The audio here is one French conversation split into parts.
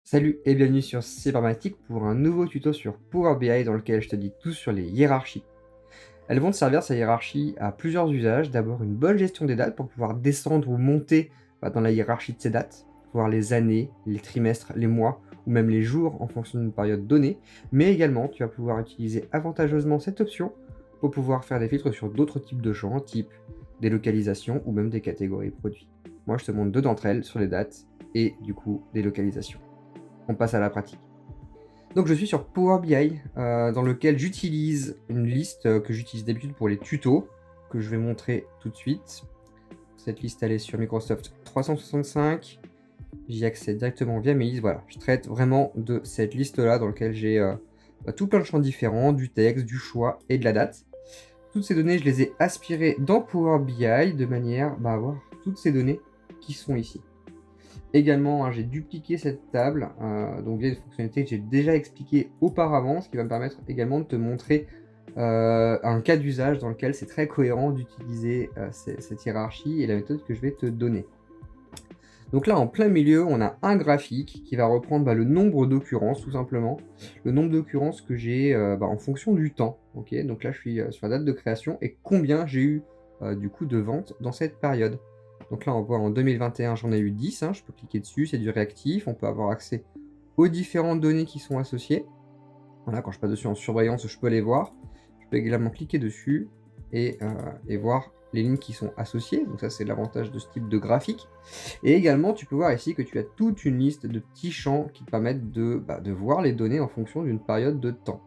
Salut et bienvenue sur Cybermatic pour un nouveau tuto sur Power BI dans lequel je te dis tout sur les hiérarchies. Elles vont te servir ces hiérarchies à plusieurs usages. D'abord une bonne gestion des dates pour pouvoir descendre ou monter dans la hiérarchie de ces dates, voir les années, les trimestres, les mois ou même les jours en fonction d'une période donnée. Mais également tu vas pouvoir utiliser avantageusement cette option pour pouvoir faire des filtres sur d'autres types de champs, type des localisations ou même des catégories produits. Moi je te montre deux d'entre elles sur les dates et du coup des localisations. On passe à la pratique. Donc je suis sur Power BI dans lequel j'utilise une liste que j'utilise d'habitude pour les tutos que je vais montrer tout de suite. Cette liste elle est sur Microsoft 365. J'y accède directement via mes listes. Voilà, je traite vraiment de cette liste là dans laquelle j'ai tout plein de champs différents, du texte, du choix et de la date. Toutes ces données, je les ai aspirées dans Power BI de manière à avoir toutes ces données qui sont ici. Également, j'ai dupliqué cette table, donc via une fonctionnalité que j'ai déjà expliquée auparavant, ce qui va me permettre également de te montrer un cas d'usage dans lequel c'est très cohérent d'utiliser cette hiérarchie et la méthode que je vais te donner. Donc là, en plein milieu, on a un graphique qui va reprendre le nombre d'occurrences, tout simplement. Le nombre d'occurrences que j'ai en fonction du temps. Okay, donc là, je suis sur la date de création et combien j'ai eu du coup de ventes dans cette période. Donc là, on voit en 2021, j'en ai eu 10. Je peux cliquer dessus, c'est du réactif. On peut avoir accès aux différentes données qui sont associées. Voilà, quand je passe dessus en surveillance, je peux les voir. Je peux également cliquer dessus et voir les lignes qui sont associées. Donc ça, c'est l'avantage de ce type de graphique. Et également, tu peux voir ici que tu as toute une liste de petits champs qui te permettent de voir les données en fonction d'une période de temps.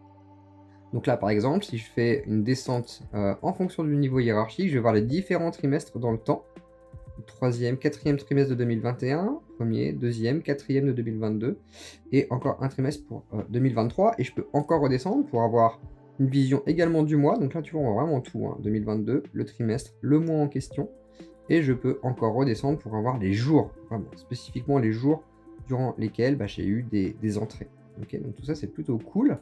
Donc là, par exemple, si je fais une descente en fonction du niveau hiérarchique, je vais voir les différents trimestres dans le temps. Troisième, quatrième trimestre de 2021, premier, deuxième, quatrième de 2022, et encore un trimestre pour 2023, et je peux encore redescendre pour avoir une vision également du mois. Donc là, tu vois, on voit vraiment tout, 2022, le trimestre, le mois en question, et je peux encore redescendre pour avoir les jours, vraiment, spécifiquement les jours durant lesquels j'ai eu des entrées. Okay, donc tout ça, c'est plutôt cool.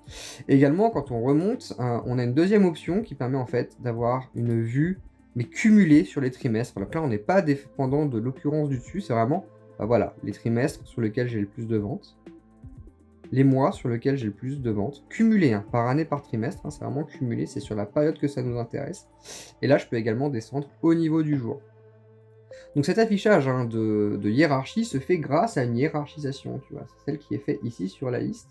Également, quand on remonte, on a une deuxième option qui permet en fait d'avoir une vue mais cumulée sur les trimestres. Donc là, on n'est pas dépendant de l'occurrence du dessus, c'est vraiment voilà, les trimestres sur lesquels j'ai le plus de ventes, les mois sur lesquels j'ai le plus de ventes, cumulés, par année, par trimestre, c'est vraiment cumulé, c'est sur la période que ça nous intéresse. Et là, je peux également descendre au niveau du jour. Donc cet affichage de hiérarchie se fait grâce à une hiérarchisation, tu vois, c'est celle qui est faite ici sur la liste.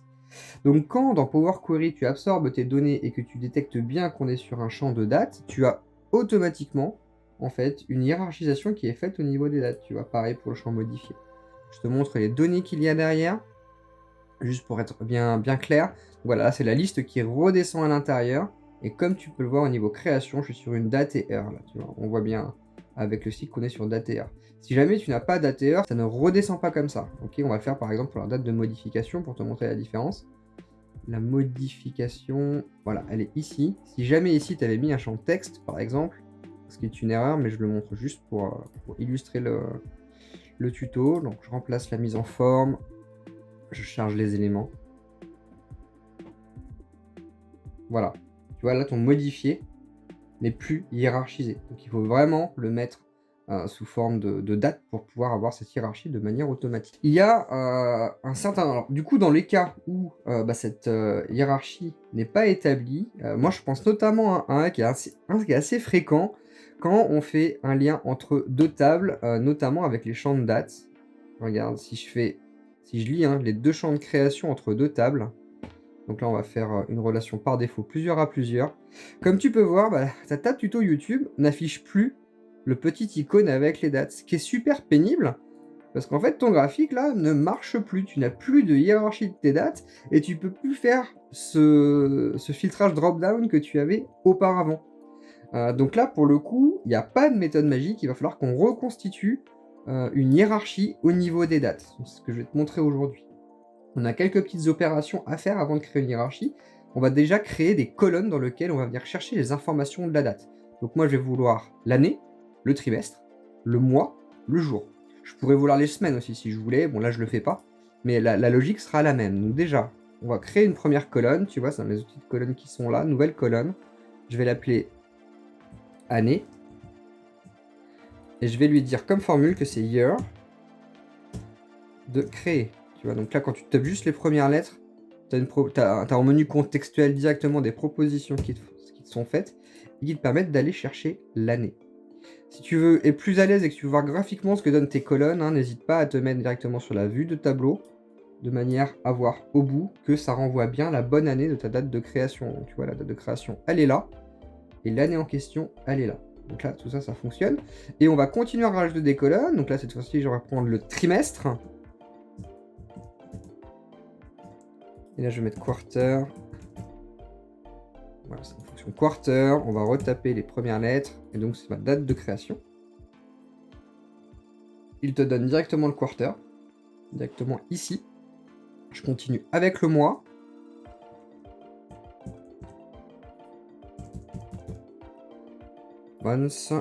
Donc quand dans Power Query tu absorbes tes données et que tu détectes bien qu'on est sur un champ de date, tu as automatiquement en fait une hiérarchisation qui est faite au niveau des dates. Tu vois, pareil pour le champ modifié. Je te montre les données qu'il y a derrière, juste pour être bien clair. Voilà, c'est la liste qui redescend à l'intérieur. Et comme tu peux le voir au niveau création, je suis sur une date et heure là. Tu vois, on voit bien avec le site qu'on est sur date et heure. Si jamais tu n'as pas date et heure, ça ne redescend pas comme ça. Ok, on va le faire par exemple pour la date de modification pour te montrer la différence. La modification, voilà, elle est ici. Si jamais ici tu avais mis un champ texte par exemple, ce qui est une erreur, mais je le montre juste pour illustrer le tuto. Donc je remplace la mise en forme, je charge les éléments. Voilà, tu vois là ton modifié n'est plus hiérarchisé. Donc il faut vraiment le mettre sous forme de date pour pouvoir avoir cette hiérarchie de manière automatique. Il y a un certain... Alors, du coup, dans les cas où cette hiérarchie n'est pas établie, moi je pense notamment à un qui est assez fréquent quand on fait un lien entre deux tables, notamment avec les champs de date. Regarde, si je lis les deux champs de création entre deux tables, donc là, on va faire une relation par défaut, plusieurs à plusieurs. Comme tu peux voir, ta table tuto YouTube n'affiche plus le petit icône avec les dates, ce qui est super pénible, parce qu'en fait, ton graphique, là, ne marche plus. Tu n'as plus de hiérarchie de tes dates, et tu peux plus faire ce filtrage drop-down que tu avais auparavant. Donc là, pour le coup, il n'y a pas de méthode magique, il va falloir qu'on reconstitue une hiérarchie au niveau des dates. C'est ce que je vais te montrer aujourd'hui. On a quelques petites opérations à faire avant de créer une hiérarchie. On va déjà créer des colonnes dans lesquelles on va venir chercher les informations de la date. Donc moi, je vais vouloir l'année, le trimestre, le mois, le jour. Je pourrais vouloir les semaines aussi si je voulais. Bon, là, je le fais pas. Mais la logique sera la même. Donc déjà, on va créer une première colonne. Tu vois, c'est dans les outils de colonne qui sont là. Nouvelle colonne. Je vais l'appeler année. Et je vais lui dire comme formule que c'est year de créer. Tu vois, donc là, quand tu tapes juste les premières lettres, t'as en menu contextuel directement des propositions qui te sont faites et qui te permettent d'aller chercher l'année. Si tu veux être plus à l'aise et que tu veux voir graphiquement ce que donnent tes colonnes, hein, n'hésite pas à te mettre directement sur la vue de tableau, de manière à voir au bout que ça renvoie bien la bonne année de ta date de création. Donc tu vois, la date de création, elle est là, et l'année en question, elle est là. Donc là, tout ça, ça fonctionne. Et on va continuer à rajouter des colonnes. Donc là, cette fois-ci, je vais prendre le trimestre. Et là, je vais mettre quarter. Voilà, c'est une fonction quarter. On va retaper les premières lettres. Et donc, c'est ma date de création. Il te donne directement le quarter. Directement ici. Je continue avec le mois. Once.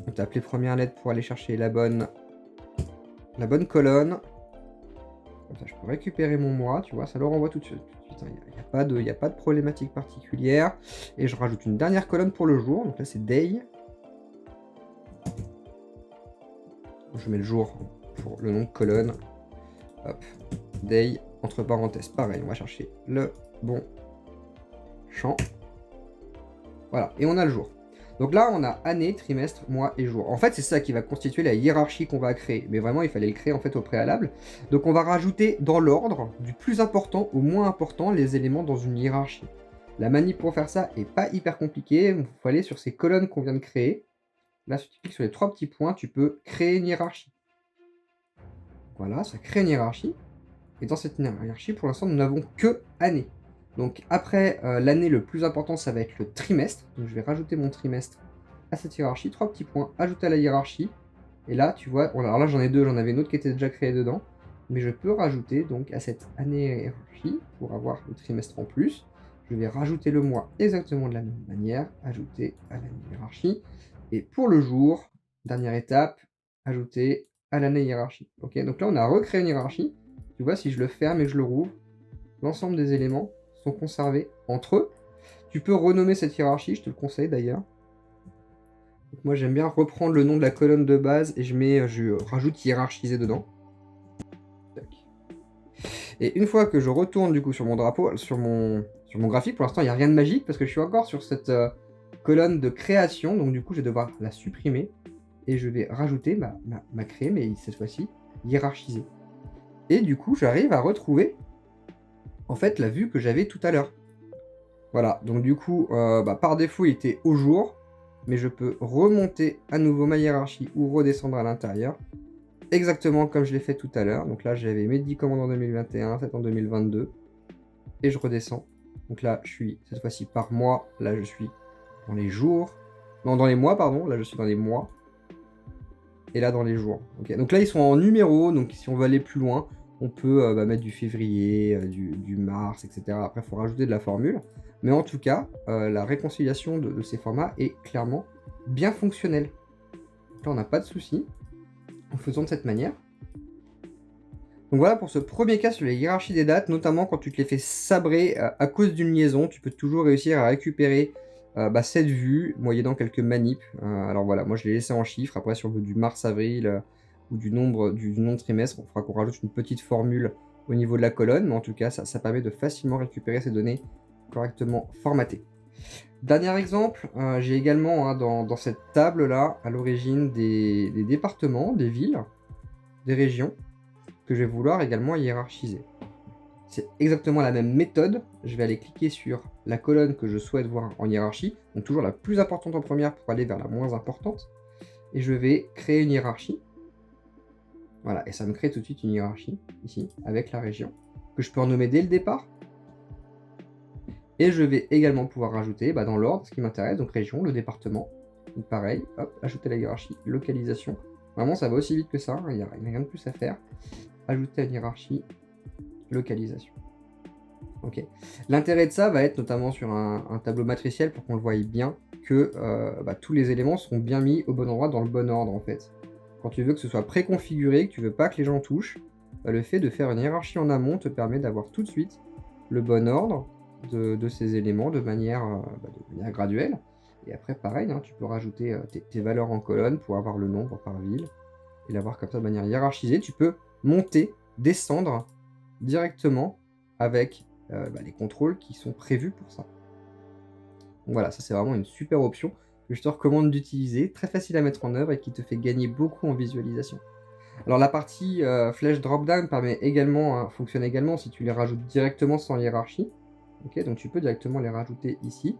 On tape les premières lettres pour aller chercher la bonne colonne. Comme ça, je peux récupérer mon mois, tu vois, ça le renvoie tout de suite. Il n'y a pas de problématique particulière. Et je rajoute une dernière colonne pour le jour. Donc là, c'est day. Je mets le jour pour le nom de colonne. Hop. Day, entre parenthèses. Pareil, on va chercher le bon champ. Voilà, et on a le jour. Donc là, on a année, trimestre, mois et jour. En fait, c'est ça qui va constituer la hiérarchie qu'on va créer. Mais vraiment, il fallait le créer en fait au préalable. Donc on va rajouter dans l'ordre, du plus important au moins important, les éléments dans une hiérarchie. La manip pour faire ça est pas hyper compliquée. Il faut aller sur ces colonnes qu'on vient de créer. Là, si tu cliques sur les 3 petits points, tu peux créer une hiérarchie. Voilà, ça crée une hiérarchie. Et dans cette hiérarchie, pour l'instant, nous n'avons que année. Donc après l'année, le plus important, ça va être le trimestre. Donc je vais rajouter mon trimestre à cette hiérarchie. 3 petits points, ajouter à la hiérarchie. Et là, tu vois, alors là j'en ai deux, j'en avais une autre qui était déjà créée dedans. Mais je peux rajouter donc à cette année hiérarchie, pour avoir le trimestre en plus. Je vais rajouter le mois exactement de la même manière, ajouter à l'année hiérarchie. Et pour le jour, dernière étape, ajouter à l'année hiérarchie. Ok, donc là on a recréé une hiérarchie. Tu vois, si je le ferme et que je le rouvre, l'ensemble des éléments sont conservés entre eux. Tu peux renommer cette hiérarchie, je te le conseille d'ailleurs. Donc moi j'aime bien reprendre le nom de la colonne de base et je rajoute hiérarchisé dedans. Tac. Et une fois que je retourne du coup sur mon drapeau, sur mon graphique, pour l'instant il n'y a rien de magique parce que je suis encore sur cette colonne de création, donc du coup je vais devoir la supprimer et je vais rajouter ma créée, mais cette fois-ci hiérarchisée. Et du coup j'arrive à retrouver en fait la vue que j'avais tout à l'heure. Voilà, donc du coup, par défaut, il était au jour, mais je peux remonter à nouveau ma hiérarchie ou redescendre à l'intérieur, exactement comme je l'ai fait tout à l'heure. Donc là, j'avais mes 10 commandes en 2021, 7 en 2022, et je redescends. Donc là, je suis cette fois-ci par mois, là je suis dans les jours, non, dans les mois, pardon, là je suis dans les mois, et là dans les jours. Okay. Donc là, ils sont en numéro, donc si on veut aller plus loin, on peut mettre du février, du mars, etc. Après, il faut rajouter de la formule. Mais en tout cas, la réconciliation de ces formats est clairement bien fonctionnelle. Là, on n'a pas de souci en faisant de cette manière. Donc voilà pour ce premier cas sur les hiérarchies des dates, notamment quand tu te les fais sabrer à cause d'une liaison, tu peux toujours réussir à récupérer cette vue, moyennant quelques manips. Alors voilà, moi je l'ai laissé en chiffres. Après, si on veut du mars-avril ou du nom de trimestre, il faudra qu'on rajoute une petite formule au niveau de la colonne, mais en tout cas, ça permet de facilement récupérer ces données correctement formatées. Dernier exemple, j'ai également dans cette table-là, à l'origine, des départements, des villes, des régions, que je vais vouloir également hiérarchiser. C'est exactement la même méthode. Je vais aller cliquer sur la colonne que je souhaite voir en hiérarchie, donc toujours la plus importante en première pour aller vers la moins importante. Et je vais créer une hiérarchie. Voilà, et ça me crée tout de suite une hiérarchie, ici, avec la région, que je peux renommer dès le départ. Et je vais également pouvoir rajouter dans l'ordre ce qui m'intéresse, donc région, le département. Donc pareil, hop, ajouter la hiérarchie, localisation. Vraiment, ça va aussi vite que ça, il n'y a rien de plus à faire. Ajouter à une hiérarchie, localisation. Ok. L'intérêt de ça va être notamment sur un tableau matriciel pour qu'on le voie bien que tous les éléments seront bien mis au bon endroit dans le bon ordre en fait. Quand tu veux que ce soit préconfiguré, que tu veux pas que les gens touchent, le fait de faire une hiérarchie en amont te permet d'avoir tout de suite le bon ordre de ces éléments de manière graduelle. Et après, pareil, hein, tu peux rajouter tes valeurs en colonne pour avoir le nombre par ville et l'avoir comme ça de manière hiérarchisée. Tu peux monter, descendre directement avec les contrôles qui sont prévus pour ça. Donc voilà, ça c'est vraiment une super option que je te recommande d'utiliser, très facile à mettre en œuvre et qui te fait gagner beaucoup en visualisation. Alors la partie flèche drop-down fonctionne également si tu les rajoutes directement sans hiérarchie. Ok, donc tu peux directement les rajouter ici.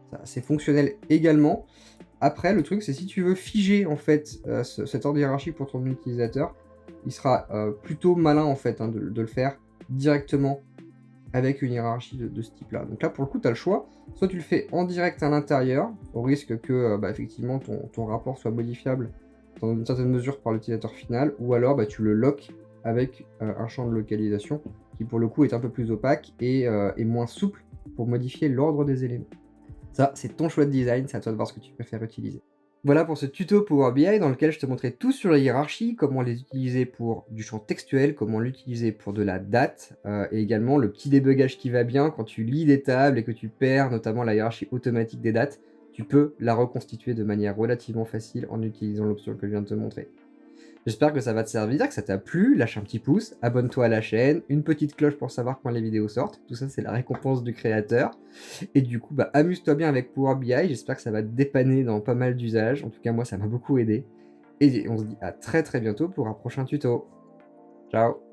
Ça, c'est fonctionnel également. Après, le truc, c'est si tu veux figer en fait cet ordre de hiérarchie pour ton utilisateur, il sera plutôt malin en fait, hein, de le faire directement avec une hiérarchie de ce type-là. Donc là, pour le coup, tu as le choix. Soit tu le fais en direct à l'intérieur, au risque que effectivement ton rapport soit modifiable dans une certaine mesure par l'utilisateur final, ou alors tu le lock avec un champ de localisation qui pour le coup est un peu plus opaque et moins souple pour modifier l'ordre des éléments. Ça, c'est ton choix de design, c'est à toi de voir ce que tu préfères utiliser. Voilà pour ce tuto Power BI dans lequel je te montrais tout sur les hiérarchies, comment les utiliser pour du champ textuel, comment l'utiliser pour de la date, et également le petit débugage qui va bien quand tu lis des tables et que tu perds notamment la hiérarchie automatique des dates, tu peux la reconstituer de manière relativement facile en utilisant l'option que je viens de te montrer. J'espère que ça va te servir, que ça t'a plu, lâche un petit pouce, abonne-toi à la chaîne, une petite cloche pour savoir quand les vidéos sortent, tout ça c'est la récompense du créateur. Et du coup, amuse-toi bien avec Power BI, j'espère que ça va te dépanner dans pas mal d'usages, en tout cas moi ça m'a beaucoup aidé. Et on se dit à très très bientôt pour un prochain tuto. Ciao!